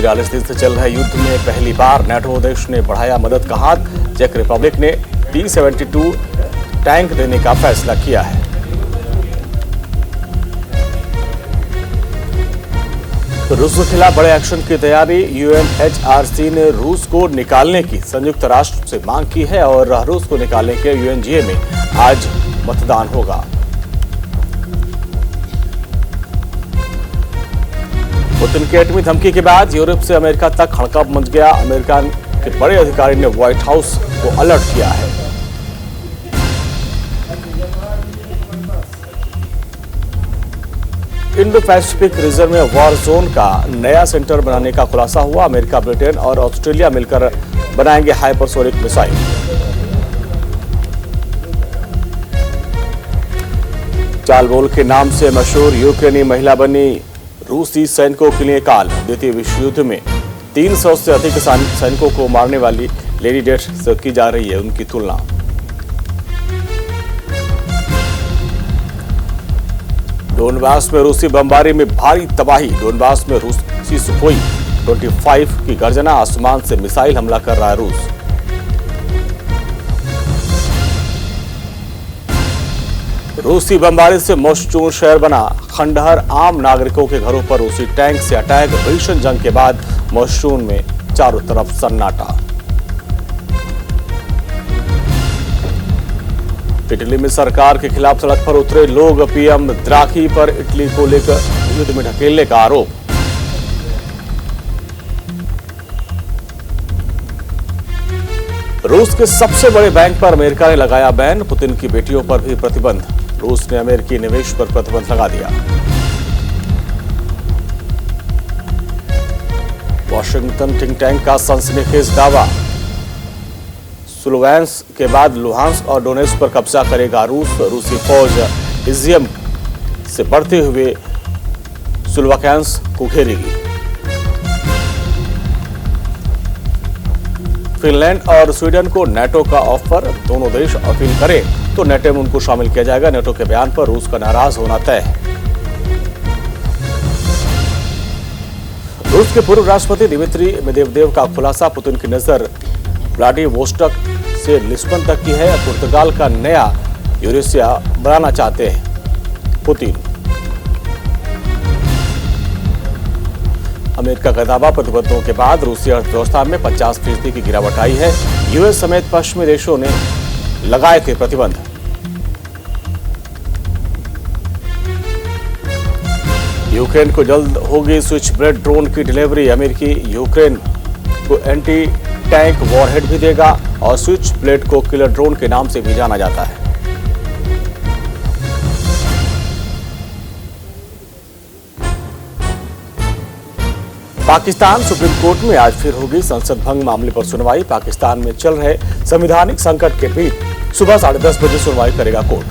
43 दिन से चल रहे युद्ध में पहली बार नेटो देश ने बढ़ाया मदद का हाथ। चेक रिपब्लिक ने T-72 टैंक देने का फैसला किया है। रूस के खिलाफ बड़े एक्शन की तैयारी। UNHRC ने रूस को निकालने की संयुक्त राष्ट्र से मांग की है और रूस को निकालने के UNGA में आज मतदान होगा। पुतिन की एटमी धमकी के बाद यूरोप से अमेरिका तक हड़कंप मच गया। अमेरिका के बड़े अधिकारी ने व्हाइट हाउस को अलर्ट किया है। इंडो पैसिफिक रीजन में वॉर जोन का नया सेंटर बनाने का खुलासा हुआ। अमेरिका, ब्रिटेन और ऑस्ट्रेलिया मिलकर बनाएंगे हाइपरसोनिक मिसाइल। चालबोल के नाम से मशहूर यूक्रेनी महिला बनी रूसी सैनिकों के लिए काल। द्वितीय विश्व युद्ध में 300 से अधिक सैनिकों को मारने वाली लेडी डेथ से की जा रही है उनकी तुलना। डोनबास में रूसी बमबारी में भारी तबाही। डोनबास में रूसी सुखोई 25 की गर्जना। आसमान से मिसाइल हमला कर रहा है रूस। रूसी बमबारी से मोस्टून शहर बना खंडहर। आम नागरिकों के घरों पर रूसी टैंक से अटैक। भीषण जंग के बाद मोस्टून में चारों तरफ सन्नाटा। इटली में सरकार के खिलाफ सड़क पर उतरे लोग। पीएम द्राघी पर इटली को लेकर युद्ध में ढकेलने का आरोप। रूस के सबसे बड़े बैंक पर अमेरिका ने लगाया बैन। पुतिन की बेटियों पर भी प्रतिबंध। रूस ने अमेरिकी निवेश पर प्रतिबंध लगा दिया। वॉशिंगटन थिंक टैंक का सनसनीखेज दावा। स्लोवेंस के बाद लुहांस्क और डोनेट्स्क पर कब्जा करेगा रूस। रूसी फौज इजियम से बढ़ते हुए स्लोवाकियांस को घेरेगी। फिनलैंड और स्वीडन को नेटो का ऑफर। दोनों देश अपील करें तो नेटो में उनको शामिल किया जाएगा। नेटो के बयान पर रूस का नाराज होना तय है। रूस के पूर्व राष्ट्रपति दिमित्री मेदवेदेव का खुलासा। पुतिन की नजर व्लादिवोस्टोक से लिस्बन तक की है। पुर्तगाल का नया यूरेशिया बनाना चाहते हैं पुतिन। अमेरिका का दावा। प्रतिबंधों के बाद रूसी अर्थव्यवस्था में 50% की गिरावट आई है। यूएस समेत पश्चिमी देशों ने लगाए थे प्रतिबंध। यूक्रेन को जल्द होगी स्विच ब्लेड ड्रोन की डिलीवरी। अमेरिकी यूक्रेन को एंटी टैंक वॉरहेड भी देगा और स्विच ब्लेड को किलर ड्रोन के नाम से भी जाना जाता है। पाकिस्तान सुप्रीम कोर्ट में आज फिर होगी संसद भंग मामले पर सुनवाई। पाकिस्तान में चल रहे संवैधानिक संकट के बीच सुबह 10:30 बजे सुनवाई करेगा कोर्ट।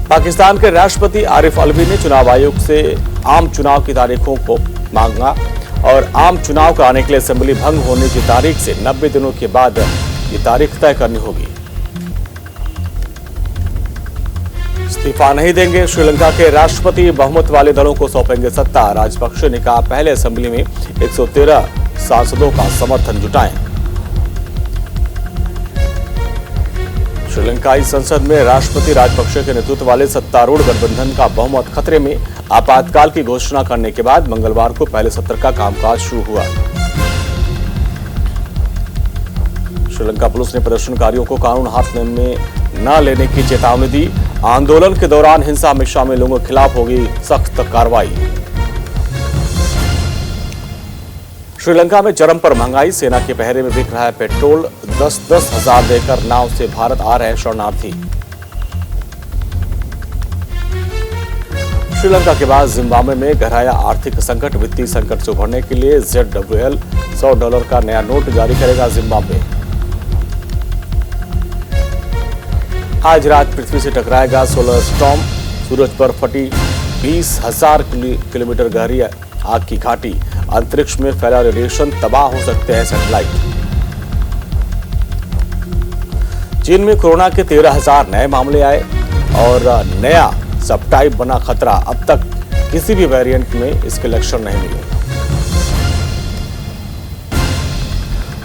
पाकिस्तान के राष्ट्रपति आरिफ अलवी ने चुनाव आयोग से आम चुनाव की तारीखों को मांगा और आम चुनाव कराने के लिए असेंबली भंग होने की तारीख से 90 दिनों के बाद ये तारीख तय करनी होगी। इस्तीफा नहीं देंगे श्रीलंका के राष्ट्रपति। बहुमत वाले दलों को सौंपेंगे सत्ता। राजपक्षे ने कहा पहले असेंबली में 113 सांसदों का समर्थन जुटाएं। श्रीलंकाई संसद में राष्ट्रपति राजपक्षे के नेतृत्व वाले सत्तारूढ़ गठबंधन का बहुमत खतरे में। आपातकाल की घोषणा करने के बाद मंगलवार को पहले सत्र का कामकाज शुरू हुआ। श्रीलंका पुलिस ने प्रदर्शनकारियों को कानून हाथ में न लेने की चेतावनी दी। आंदोलन के दौरान हिंसा में शामिल लोगों के खिलाफ होगी सख्त कार्रवाई। श्रीलंका में चरम पर महंगाई। सेना के पहरे में बिक रहा है पेट्रोल। 10-10 हजार देकर नाव से भारत आ रहे शरणार्थी। श्रीलंका के बाद जिम्बाब्वे में गहराया आर्थिक संकट। वित्तीय संकट से उभरने के लिए ZWL $100 का नया नोट जारी करेगा जिम्बाब्वे। आज रात पृथ्वी से टकराएगा सोलर स्टॉर्म। सूरज पर फटी 20,000 किलोमीटर गहरी आग की घाटी। अंतरिक्ष में फैला रेडिएशन। तबाह हो सकते हैं सैटेलाइट। चीन में कोरोना के 13,000 नए मामले आए और नया सबटाइप बना खतरा। अब तक किसी भी वेरिएंट में इसके लक्षण नहीं मिले।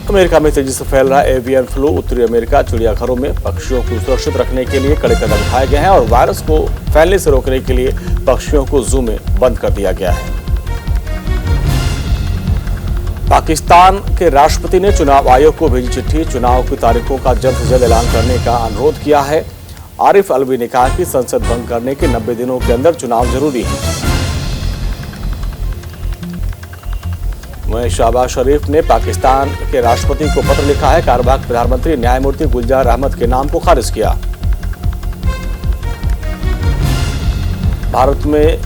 अमेरिका में तेजी से फैल रहा एवियन फ्लू। उत्तरी अमेरिका चिड़ियाघरों में पक्षियों को सुरक्षित रखने के लिए कड़े कदम उठाए गए हैं और वायरस को फैलने से रोकने के लिए पक्षियों को जू में बंद कर दिया गया है। पाकिस्तान के राष्ट्रपति ने चुनाव आयोग को भेजी चिट्ठी। चुनाव की तारीखों का जल्द से जल्द ऐलान करने का अनुरोध किया है। आरिफ अलवी ने कहा कि संसद भंग करने के 90 दिनों के अंदर चुनाव जरूरी है। वहीं शहबाज शरीफ ने पाकिस्तान के राष्ट्रपति को पत्र लिखा है। कार्यवाहक प्रधानमंत्री न्यायमूर्ति गुलजार अहमद के नाम को खारिज किया। भारत में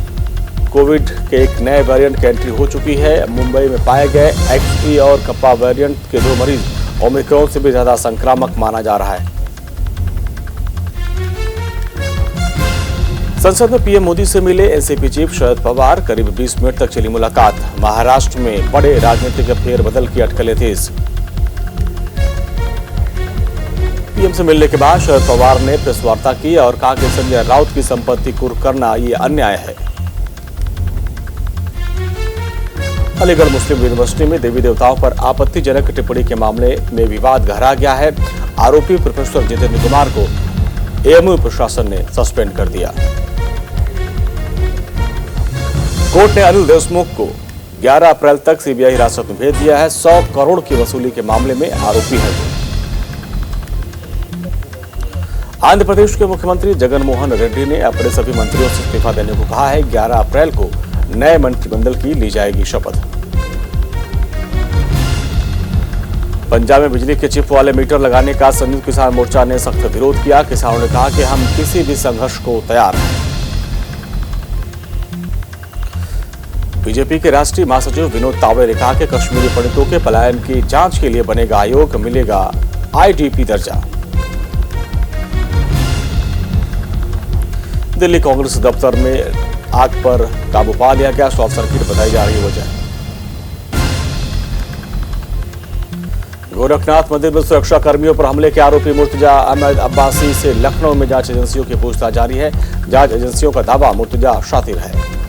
कोविड के एक नए वेरिएंट की एंट्री हो चुकी है। मुंबई में पाए गए XE और कप्पा वेरिएंट के 2 मरीज ओमिक्रॉन से भी ज्यादा संक्रामक माना जा रहा है। संसद में पीएम मोदी से मिले एनसीपी चीफ शरद पवार। करीब 20 मिनट तक चली मुलाकात। महाराष्ट्र में बड़े राजनीतिक फेरबदल की अटकलें तेज। पीएम से मिलने के बाद शरद पवार ने प्रेस वार्ता की और कहा कि संजय राउत की संपत्ति कुर्क करना ये अन्याय है। अलीगढ़ मुस्लिम यूनिवर्सिटी में देवी देवताओं पर आपत्तिजनक टिप्पणी के मामले में विवाद गहरा गया है। आरोपी प्रोफेसर जितेंद्र कुमार को एएमयू प्रशासन ने सस्पेंड कर दिया। कोर्ट ने अनिल देशमुख को 11 अप्रैल तक सीबीआई हिरासत में भेज दिया है। 100 करोड़ की वसूली के मामले में आरोपी है वो। आंध्र प्रदेश के मुख्यमंत्री जगन मोहन रेड्डी ने अपने सभी मंत्रियों से इस्तीफा देने को कहा है। 11 अप्रैल को नए मंत्रिमंडल की ली जाएगी शपथ। पंजाब में बिजली के चिप वाले मीटर लगाने का संयुक्त किसान मोर्चा ने सख्त विरोध किया। किसानों ने कहा कि हम किसी भी संघर्ष को तैयार हैं। बीजेपी के राष्ट्रीय महासचिव विनोद तावड़े ने कहा कि कश्मीरी पंडितों के पलायन की जांच के लिए बनेगा आयोग, मिलेगा आईडीपी दर्जा। दिल्ली कांग्रेस दफ्तर में आग पर काबू पा लिया गया। शॉर्ट सर्किट बताई जा रही वजह। गोरखनाथ मंदिर में सुरक्षा कर्मियों पर हमले के आरोपी मुर्तजा अहमद अब्बासी से लखनऊ में जांच एजेंसियों की पूछताछ जारी है। जांच एजेंसियों का दावा मुर्तजा शातिर है।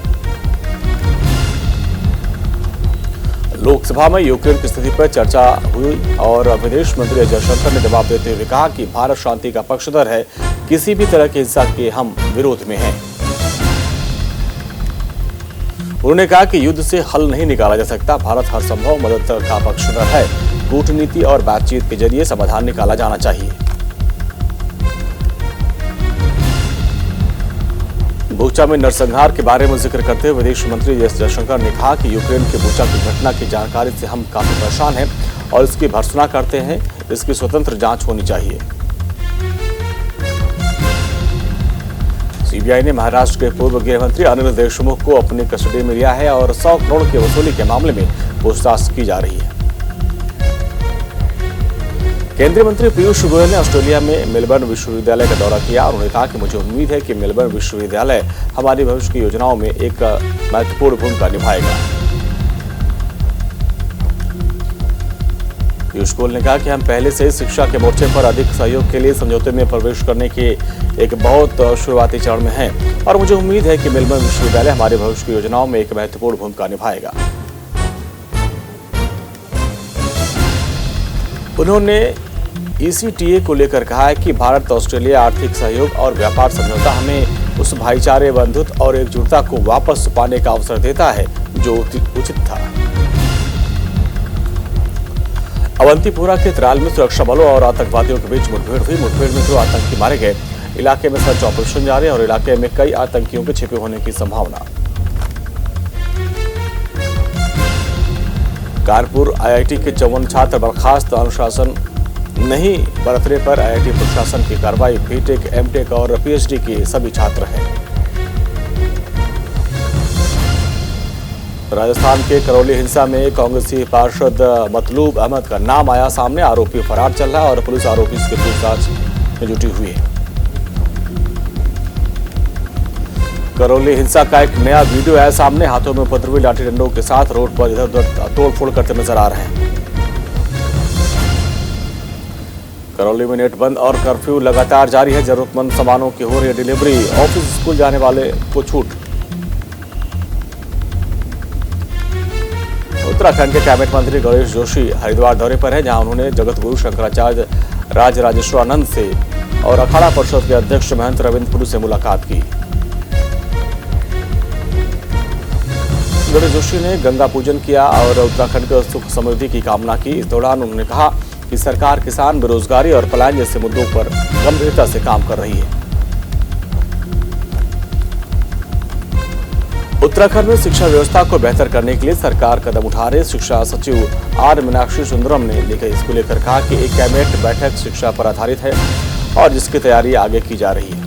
लोकसभा में यूक्रेन की स्थिति पर चर्चा हुई और विदेश मंत्री एस जयशंकर ने जवाब देते हुए कहा कि भारत शांति का पक्षधर है। किसी भी तरह की हिंसा के हम विरोध में हैं। उन्होंने कहा कि युद्ध से हल नहीं निकाला जा सकता। भारत हर संभव मदद का पक्षधर है। कूटनीति और बातचीत के जरिए समाधान निकाला जाना चाहिए। बूचा में नरसंहार के बारे में जिक्र करते हुए विदेश मंत्री एस जयशंकर ने कहा कि यूक्रेन के बूचा की घटना की जानकारी से हम काफी परेशान हैं और इसकी भर्त्सना करते हैं। इसकी स्वतंत्र जांच होनी चाहिए। सीबीआई ने महाराष्ट्र के पूर्व गृह मंत्री अनिल देशमुख को अपनी कस्टडी में लिया है और 100 करोड़ की वसूली के मामले में पूछताछ की जा रही है। केंद्रीय मंत्री पीयूष गोयल ने ऑस्ट्रेलिया में मेलबर्न विश्वविद्यालय का दौरा किया और उन्होंने कहा कि मुझे उम्मीद है कि मेलबर्न विश्वविद्यालय हमारी भविष्य की योजनाओं में एक महत्वपूर्ण भूमिका निभाएगा। पीयूष गोयल ने कहा कि हम पहले से शिक्षा के मोर्चे पर अधिक सहयोग के लिए समझौते में प्रवेश करने के एक बहुत शुरुआती चरण में हैं और मुझे उम्मीद है कि मेलबर्न विश्वविद्यालय हमारे भविष्य की योजनाओं में एक महत्वपूर्ण भूमिका निभाएगा। उन्होंने ECTA को लेकर कहा है कि भारत ऑस्ट्रेलिया आर्थिक सहयोग और व्यापार समझौता हमें उस भाईचारे, बंधुत्व और एकजुटता को वापस पाने का अवसर देता है जो उचित था। अवंतीपुरा के त्राल में सुरक्षा बलों और आतंकवादियों के बीच मुठभेड़ हुई। मुठभेड़ में 2 आतंकी मारे गए। इलाके में सर्च ऑपरेशन जारी है और इलाके में कई आतंकियों के छिपे होने की संभावना। कानपुर IIT के 54 छात्र बर्खास्त। अनुशासन नहीं बरतने पर IIT प्रशासन की कार्रवाई। बीटेक, एमटेक और PhD के सभी छात्र हैं। राजस्थान के करौली हिंसा में कांग्रेसी पार्षद मतलूब अहमद का नाम आया सामने। आरोपी फरार चल रहा है और पुलिस आरोपी की पूछताछ में जुटी हुई है। करौली हिंसा का एक नया वीडियो आया सामने। हाथों में उपद्रवी लाठी डंडों के साथ रोड पर इधर उधर तोड़फोड़ करते नजर आ रहे हैं। करौली में नेट बंद और कर्फ्यू लगातार जारी है। जरूरतमंद सामानों की हो रही है डिलीवरी। ऑफिस स्कूल जाने वाले को छूट। उत्तराखंड के कैबिनेट मंत्री गणेश जोशी हरिद्वार दौरे पर है, जहां उन्होंने जगत गुरु शंकराचार्य राजराजेश्वरानंद से और अखाड़ा परिषद के अध्यक्ष महंत रविंद्रपुरी से मुलाकात की। गणेश जोशी ने गंगा पूजन किया और उत्तराखंड के सुख समृद्धि की कामना की। इस दौरान उन्होंने कहा कि सरकार किसान, बेरोजगारी और पलायन जैसे मुद्दों पर गंभीरता से काम कर रही है। उत्तराखंड में शिक्षा व्यवस्था को बेहतर करने के लिए सरकार कदम उठा रही। शिक्षा सचिव आर मीनाक्षी सुंदरम ने इसको लेकर कहा कि एक कैबिनेट बैठक शिक्षा पर आधारित है और जिसकी तैयारी आगे की जा रही है।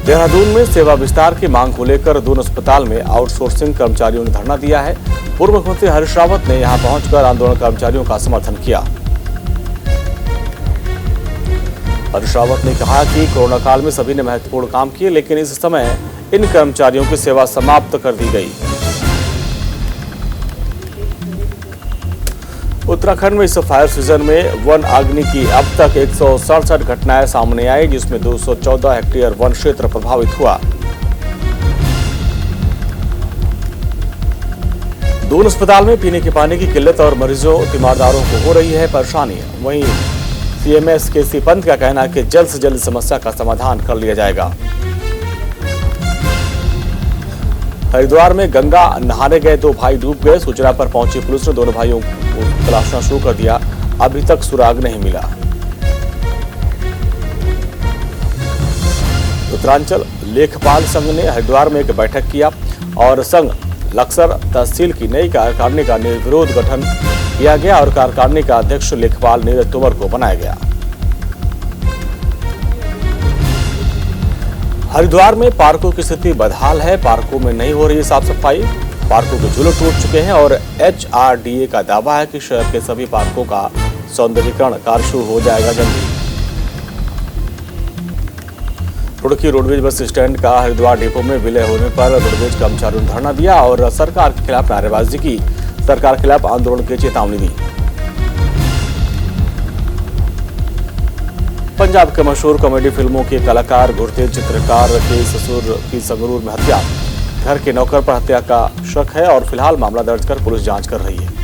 देहरादून में सेवा विस्तार की मांग को लेकर दून अस्पताल में आउटसोर्सिंग कर्मचारियों ने धरना दिया है। पूर्व मुख्यमंत्री हरीश रावत ने यहां पहुंचकर आंदोलन कर्मचारियों का समर्थन किया। हरीश रावत ने कहा कि कोरोना काल में सभी ने महत्वपूर्ण काम किए, लेकिन इस समय इन कर्मचारियों की सेवा समाप्त कर दी गई। उत्तराखंड में इस फायर सीजन में वन अग्नि की अब तक 167 घटनाएं सामने आई, जिसमें 214 हेक्टेयर वन क्षेत्र प्रभावित हुआ। दून अस्पताल में पीने के पानी की किल्लत और मरीजों तीमारदारों को हो रही है परेशानी। वहीं सीएमएस के सी पंत का कहना है कि जल्द से जल्द समस्या का समाधान कर लिया जाएगा। हरिद्वार में गंगा नहाने गए 2 भाई डूब गए। सूचना पर पहुंची पुलिस ने दोनों भाइयों को तलाशना शुरू कर दिया। अभी तक सुराग नहीं मिला। उत्तरांचल लेखपाल संघ ने हरिद्वार में एक बैठक किया और संघ लक्सर तहसील की नई कार्यकारिणी का निर्विरोध गठन किया गया और कार्यकारिणी का अध्यक्ष लेखपाल नीरज तोमर को बनाया गया। हरिद्वार में पार्कों की स्थिति बदहाल है। पार्कों में नहीं हो रही साफ सफाई। पार्कों के झूले टूट चुके हैं और HRDA का दावा है कि शहर के सभी पार्कों का सौंदर्यीकरण कार्य शुरू हो जाएगा जल्दी। रुड़की रोडवेज बस स्टैंड का हरिद्वार डिपो में विलय होने पर रोडवेज कर्मचारियों ने धरना दिया और सरकार के खिलाफ नारेबाजी की। सरकार के खिलाफ आंदोलन की चेतावनी दी। पंजाब के मशहूर कॉमेडी फिल्मों के कलाकार गुरतेज चित्रकार के ससुर की संगरूर में हत्या। घर के नौकर पर हत्या का शक है और फिलहाल मामला दर्ज कर पुलिस जांच कर रही है।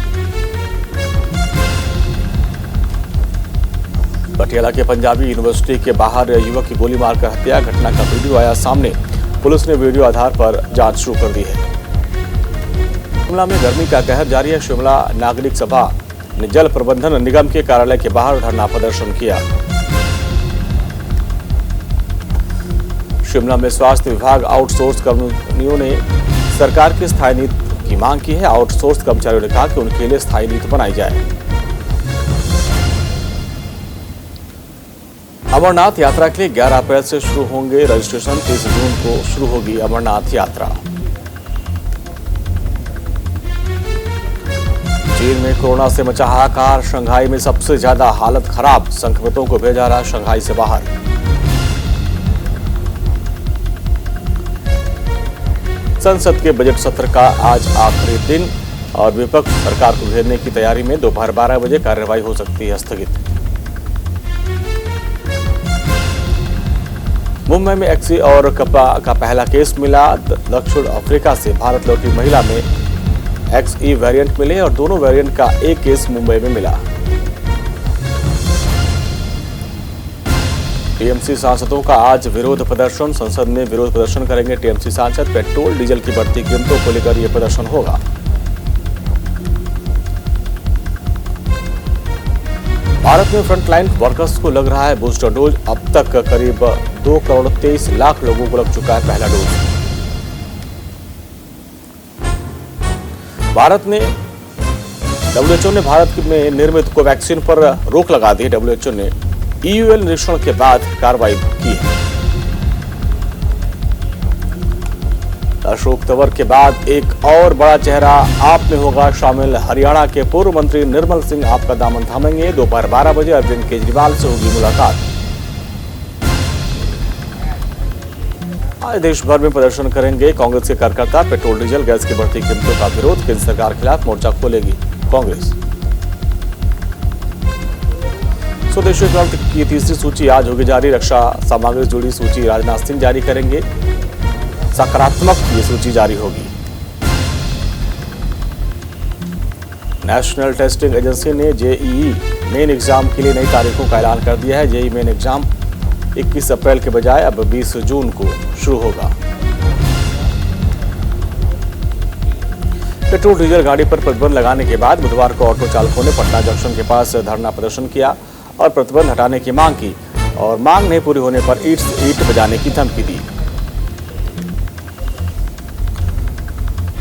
पटियाला के पंजाबी यूनिवर्सिटी के बाहर युवक की गोली मारकर हत्या। घटना का वीडियो आया सामने। पुलिस ने वीडियो आधार पर जांच शुरू कर दी है। शिमला में गर्मी का कहर जारी है। शिमला नागरिक सभा ने जल प्रबंधन निगम के कार्यालय के बाहर धरना प्रदर्शन किया। शिमला में स्वास्थ्य विभाग आउटसोर्स कर्मचारियों ने सरकार की स्थायी नीति की मांग की है। आउटसोर्स कर्मचारियों ने कहा कि उनके लिए स्थायी नीति बनाई जाए। अमरनाथ यात्रा के लिए 11 अप्रैल से शुरू होंगे रजिस्ट्रेशन। 30 जून को शुरू होगी अमरनाथ यात्रा। चीन में कोरोना से मचा हाहाकार। शंघाई में सबसे ज्यादा हालत खराब। संक्रमितों को भेजा रहा शंघाई से बाहर। संसद के बजट सत्र का आज आखिरी दिन और विपक्ष सरकार को घेरने की तैयारी में। दोपहर 12 बजे कार्यवाही हो सकती है स्थगित। मुंबई में एक्सी और कपा का पहला केस मिला। दक्षिण अफ्रीका से भारत लौटी महिला में XE वेरिएंट मिले और दोनों वेरिएंट का एक केस मुंबई में मिला। टीएमसी सांसदों का आज विरोध प्रदर्शन। संसद में विरोध प्रदर्शन करेंगे टीएमसी सांसद। पेट्रोल डीजल की बढ़ती कीमतों को लेकर यह प्रदर्शन होगा। भारत में फ्रंटलाइन वर्कर्स को लग रहा है बूस्टर डोज। अब तक करीब 2 करोड़ 23 लाख लोगों को लग चुका है पहला डोज। भारत ने WHO ने भारत में निर्मित कोवैक्सीन पर रोक लगा दी। WHO ने EUL निरीक्षण के बाद कार्रवाई की है। अशोक तंवर के बाद एक और बड़ा चेहरा आप में होगा शामिल। हरियाणा के पूर्व मंत्री निर्मल सिंह आपका दामन थामेंगे। दोपहर 12 बजे अरविंद केजरीवाल से होगी मुलाकात। आज देश भर में प्रदर्शन करेंगे कांग्रेस के कार्यकर्ता। पेट्रोल डीजल गैस की बढ़ती कीमतों का विरोध। केंद्र सरकार के खिलाफ मोर्चा खोलेगी कांग्रेस। स्वदेशी क्रांति की तीसरी सूची आज होगी जारी। रक्षा सामग्री से जुड़ी सूची राजनाथ सिंह जारी करेंगे। सकारात्मक ये सूची जारी होगी। नेशनल टेस्टिंग एजेंसी ने जेईई मेन एग्जाम के लिए नई तारीखों का ऐलान कर दिया है। जेईई मेन एग्जाम 21 अप्रैल के बजाय अब 20 जून को शुरू होगा। पेट्रोल डीजल गाड़ी पर प्रतिबंध लगाने के बाद बुधवार को ऑटो चालकों ने पटना जंक्शन के पास धरना प्रदर्शन किया और प्रतिबंध हटाने की मांग की और मांग नहीं पूरी होने पर ईंट बजाने की धमकी दी।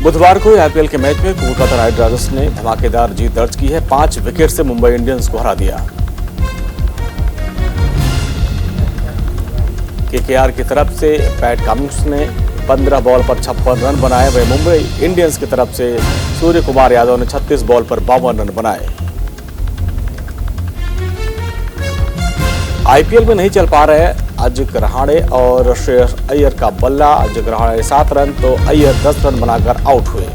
बुधवार को आईपीएल के मैच में कोलकाता नाइट राइडर्स ने धमाकेदार जीत दर्ज की है। 5 विकेट से मुंबई इंडियंस को हरा दिया। केकेआर की तरफ से पैट कमिंस ने 15 बॉल पर 56 रन बनाए। वहीं मुंबई इंडियंस की तरफ से सूर्य कुमार यादव ने 36 बॉल पर 52 रन बनाए। आईपीएल में नहीं चल पा रहे अजिंक्य रहाणे और श्रेयस अय्यर का बल्ला। अजिंक्य रहाणे 7 रन तो अय्यर 10 रन बनाकर आउट हुए।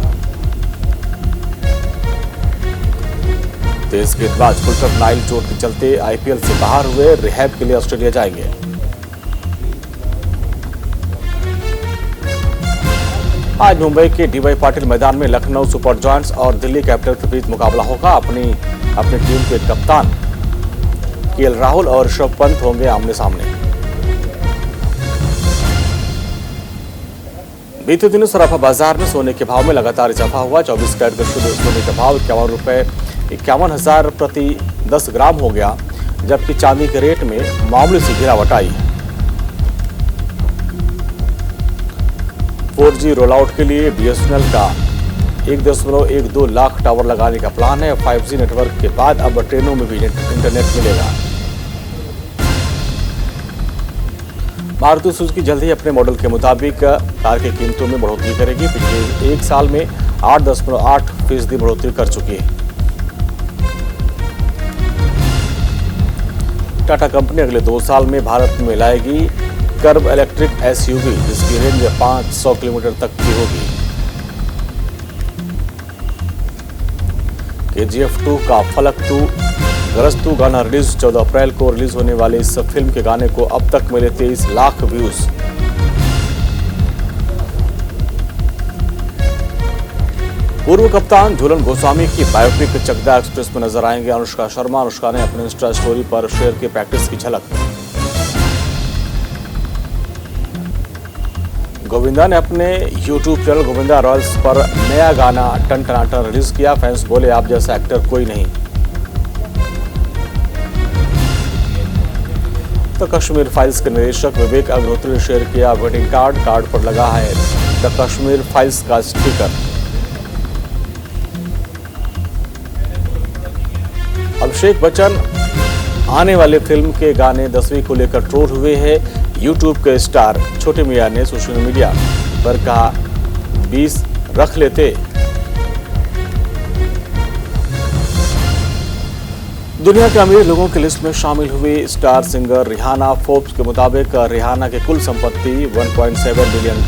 तेज गेंदबाज कुलदीप नाइल चोट के चलते आईपीएल से बाहर हुए। रिहैब के लिए ऑस्ट्रेलिया जाएंगे। आज मुंबई के डीवाई पाटिल मैदान में लखनऊ सुपर जायंट्स और दिल्ली कैपिटल्स के बीच मुकाबला होगा। अपनी टीम के कप्तान केएल राहुल और ऋषभ पंत होंगे आमने सामने। बीते दिनों सराफा बाजार में सोने के भाव में लगातार इजाफा हुआ। 24 कैरेट के शुद्ध सोने का भाव 51,51,000 प्रति 10 ग्राम हो गया, जबकि चांदी के रेट में मामूली सी गिरावट आई है। 4G रोल आउट के लिए बीएसएनएल का 1.12 लाख टावर लगाने का प्लान है। 5G नेटवर्क के बाद अब ट्रेनों में भी इंटरनेट मिलेगा। मारुति सुजुकी जल्द ही अपने मॉडल के मुताबिक कार की कीमतों में बढ़ोतरी करेगी। पिछले 1 साल में 8.8% बढ़ोतरी कर चुकी है। टाटा कंपनी अगले 2 साल में भारत में लाएगी कर्व इलेक्ट्रिक एसयूवी, जिसकी रेंज 500 किलोमीटर तक की होगी। KGF 2 का फलक 2 गरज 2 गाना रिलीज 14 अप्रैल को रिलीज होने वाले इस फिल्म के गाने को अब तक मिले 23 लाख व्यूज। पूर्व कप्तान झूलन गोस्वामी की बायोपिक चकदा एक्सप्रेस में नजर आएंगे अनुष्का शर्मा। अनुष्का ने अपने इंस्टा स्टोरी पर शेयर की प्रैक्टिस की झलक। गोविंदा ने अपने YouTube चैनल गोविंदा रॉयल्स पर नया गाना टन टनाटन रिलीज किया। फैंस बोले, आप जैसा एक्टर कोई नहीं। तो कश्मीर फाइल्स के निदेशक विवेक अग्निहोत्री ने शेयर किया वेडिंग कार्ड पर लगा है द कश्मीर फाइल्स का स्टिकर। अभिषेक बच्चन आने वाले फिल्म के गाने 10वीं को लेकर ट्रोल हुए हैं। YouTube के स्टार छोटे मियां ने सोशल मीडिया पर कहा 20 रख लेते। दुनिया के अमीर लोगों की लिस्ट में शामिल हुई स्टार सिंगर रिहाना। फोर्ब्स के मुताबिक रिहाना की कुल संपत्ति $1.7 बिलियन।